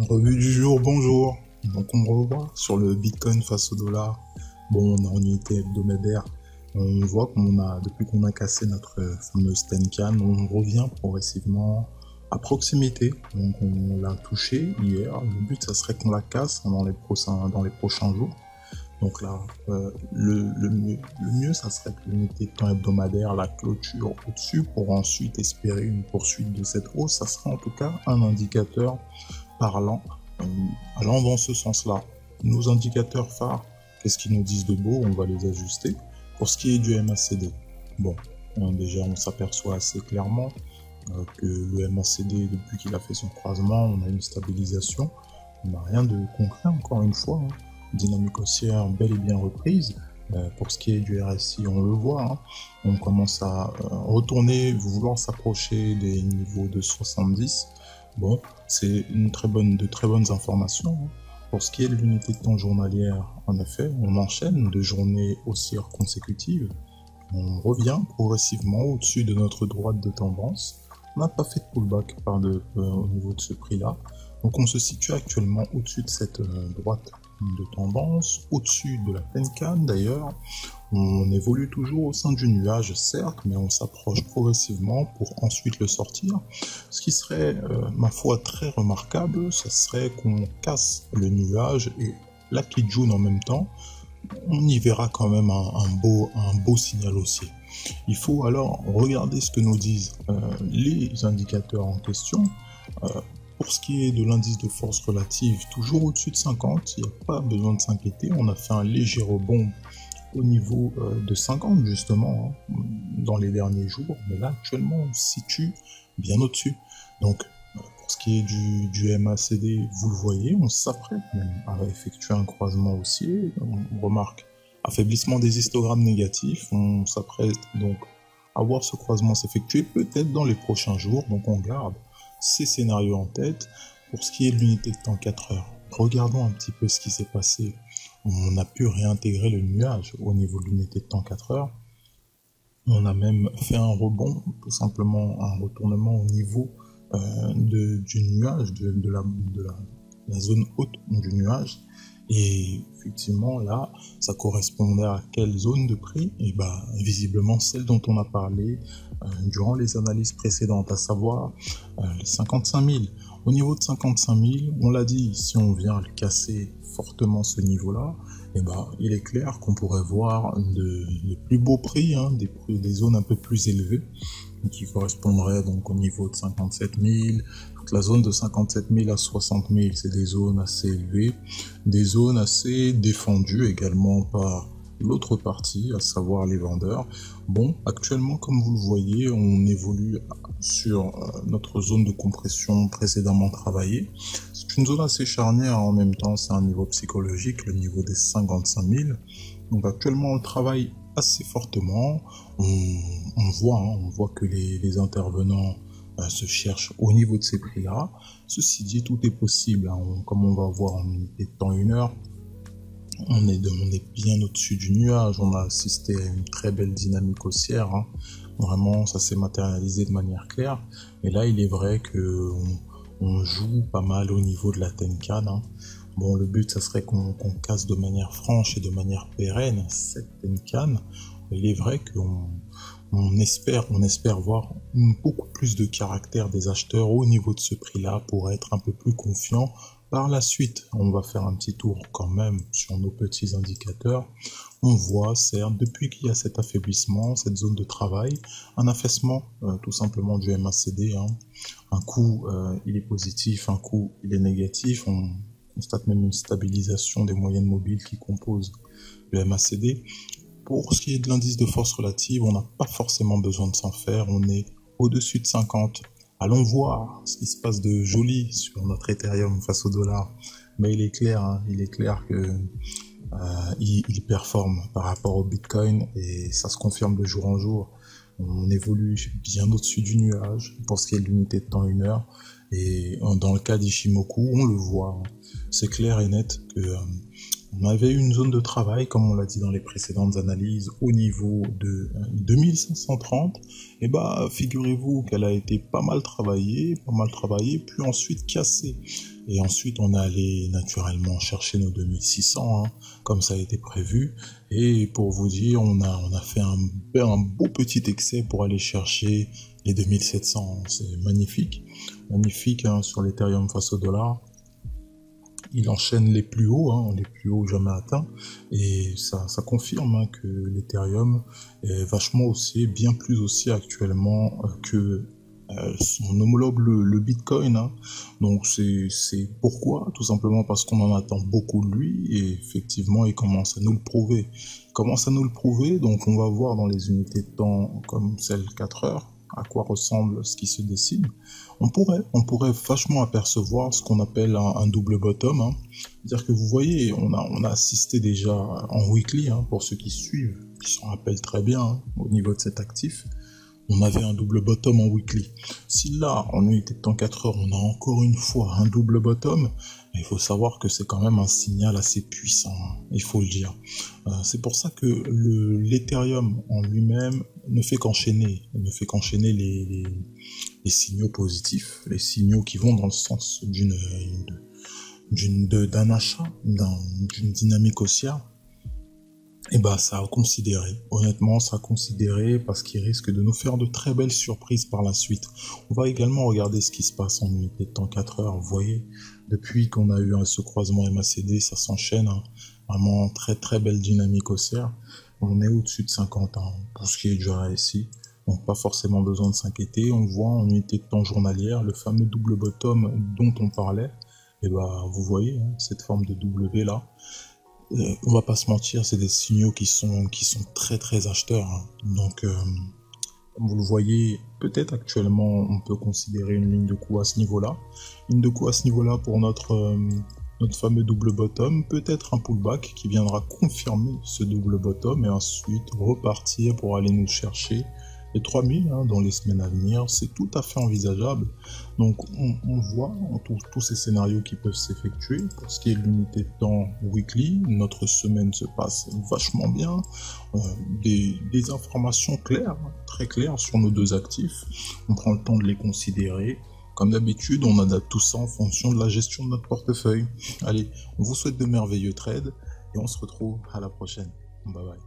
Revue du jour, bonjour. Donc on revoit sur le Bitcoin face au dollar. Bon, on est en unité hebdomadaire. On voit depuis qu'on a cassé notre fameuse Tenkan, on revient progressivement à proximité. Donc on l'a touché hier. Le but, ça serait qu'on la casse dans les prochains jours. Donc là, le mieux, ça serait que l'unité de temps hebdomadaire la clôture au-dessus pour ensuite espérer une poursuite de cette hausse. Ça serait en tout cas un indicateur parlant, allant dans ce sens-là. Nos indicateurs phares, qu'est-ce qu'ils nous disent de beau? On va les ajuster. Pour ce qui est du MACD, bon, déjà on s'aperçoit assez clairement que le MACD, depuis qu'il a fait son croisement, on a une stabilisation. On n'a rien de concret encore une fois. Dynamique haussière bel et bien reprise. Pour ce qui est du RSI, on le voit, on commence à vouloir s'approcher des niveaux de 70. Bon, c'est de très bonnes informations. Pour ce qui est de l'unité de temps journalière, en effet, on enchaîne de journées haussières consécutives. On revient progressivement au-dessus de notre droite de tendance. On n'a pas fait de pullback au niveau de ce prix-là. Donc on se situe actuellement au-dessus de cette droite de tendance, au-dessus de la Tenkan d'ailleurs. On évolue toujours au sein du nuage, certes, mais on s'approche progressivement pour ensuite le sortir. Ce qui serait, ma foi, très remarquable, ce serait qu'on casse le nuage et la Kijun en même temps. On y verra quand même un beau signal haussier. Il faut alors regarder ce que nous disent les indicateurs en question. Pour ce qui est de l'indice de force relative, toujours au-dessus de 50, il n'y a pas besoin de s'inquiéter. On a fait un léger rebond au niveau de 50 justement dans les derniers jours, mais là actuellement on se situe bien au-dessus. Donc pour ce qui est du MACD, vous le voyez, on s'apprête même à effectuer un croisement haussier. On remarque affaiblissement des histogrammes négatifs, on s'apprête donc à voir ce croisement s'effectuer peut-être dans les prochains jours, donc on garde ces scénarios en tête. Pour ce qui est de l'unité de temps 4 heures, regardons un petit peu ce qui s'est passé. On a pu réintégrer le nuage au niveau de l'unité de temps 4 heures. On a même fait un rebond, tout simplement un retournement au niveau du nuage, de la zone haute du nuage. Et effectivement, là, ça correspondait à quelle zone de prix? Et bah, visiblement celle dont on a parlé durant les analyses précédentes, à savoir les 55 000. Au niveau de 55 000, on l'a dit, si on vient le casser fortement ce niveau-là, et bah, il est clair qu'on pourrait voir les plus beaux prix, des zones un peu plus élevées, qui correspondraient donc au niveau de 57 000. La zone de 57 000 à 60 000, c'est des zones assez élevées, des zones assez défendues également par l'autre partie, à savoir les vendeurs. Bon, actuellement, comme vous le voyez, on évolue sur notre zone de compression précédemment travaillée. C'est une zone assez charnière, en même temps, c'est un niveau psychologique, le niveau des 55 000. Donc actuellement, on travaille assez fortement. On voit que les intervenants se cherche au niveau de ces prix-là. Ceci dit, tout est possible. Comme on va voir en unité de temps 1 heure, on est bien au-dessus du nuage. On a assisté à une très belle dynamique haussière. Vraiment, ça s'est matérialisé de manière claire. Et là, il est vrai que on joue pas mal au niveau de la Tenkan. Bon, le but, ça serait qu'on casse de manière franche et de manière pérenne cette Tenkan. Il est vrai qu'on espère voir beaucoup plus de caractère des acheteurs au niveau de ce prix-là pour être un peu plus confiant. Par la suite, on va faire un petit tour quand même sur nos petits indicateurs. On voit, certes, depuis qu'il y a cet affaiblissement, cette zone de travail, un affaissement tout simplement du MACD. Un coup, il est positif, un coup, il est négatif. On constate même une stabilisation des moyennes mobiles qui composent le MACD. Pour ce qui est de l'indice de force relative, on n'a pas forcément besoin de s'en faire, on est au-dessus de 50. Allons voir ce qui se passe de joli sur notre Ethereum face au dollar. Mais il est clair que il performe par rapport au Bitcoin et ça se confirme de jour en jour. On évolue bien au-dessus du nuage pour ce qui est de l'unité de temps 1 heure. Et dans le cas d'Ishimoku, on le voit. C'est clair et net que On avait une zone de travail, comme on l'a dit dans les précédentes analyses, au niveau de 2530. Et bah, figurez-vous qu'elle a été pas mal travaillée, puis ensuite cassée. Et ensuite, on est allé naturellement chercher nos 2600, hein, comme ça a été prévu. Et pour vous dire, on a fait un beau petit excès pour aller chercher les 2700. C'est magnifique. Magnifique, hein, sur l'Ethereum face au dollar. Il enchaîne les plus hauts, hein, les plus hauts jamais atteints, et ça confirme, hein, que l'Ethereum est vachement haussier, bien plus haussier actuellement que son homologue le Bitcoin, hein. Donc c'est pourquoi, tout simplement parce qu'on en attend beaucoup de lui, et effectivement il commence à nous le prouver. Donc on va voir dans les unités de temps comme celle 4 heures, à quoi ressemble ce qui se dessine. On pourrait vachement apercevoir ce qu'on appelle un double bottom, hein. C'est-à-dire que vous voyez, on a assisté déjà en weekly, hein, pour ceux qui suivent, qui s'en rappellent très bien, hein, au niveau de cet actif. On avait un double bottom en weekly. Si là, en unité de temps 4 heures, on a encore une fois un double bottom, il faut savoir que c'est quand même un signal assez puissant, hein, il faut le dire. C'est pour ça que l'Ethereum en lui-même ne fait qu'enchaîner les signaux positifs, les signaux qui vont dans le sens d'un achat, d'une dynamique haussière. Et bah, ça a considéré. Honnêtement, ça a considéré parce qu'il risque de nous faire de très belles surprises par la suite. On va également regarder ce qui se passe en unité de temps 4 heures. Vous voyez, depuis qu'on a eu ce croisement MACD, ça s'enchaîne, hein. Vraiment très très belle dynamique haussière. On est au-dessus de 50 ans, hein, pour ce qui est du RSI. Donc pas forcément besoin de s'inquiéter. On voit en unité de temps journalière le fameux double bottom dont on parlait. Et bah, vous voyez, hein, cette forme de W là. On va pas se mentir, c'est des signaux qui sont très très acheteurs, hein. Donc comme vous le voyez, peut-être actuellement on peut considérer une ligne de coup à ce niveau-là. Une de coup à ce niveau-là pour notre fameux double bottom, peut-être un pullback qui viendra confirmer ce double bottom et ensuite repartir pour aller nous chercher les 3000, hein, dans les semaines à venir. C'est tout à fait envisageable. Donc on voit tous ces scénarios qui peuvent s'effectuer. Pour ce qui est de l'unité de temps weekly, notre semaine se passe vachement bien. Des informations claires, très claires sur nos deux actifs. On prend le temps de les considérer. Comme d'habitude, on adapte tout ça en fonction de la gestion de notre portefeuille. Allez, on vous souhaite de merveilleux trades et on se retrouve à la prochaine. Bye bye.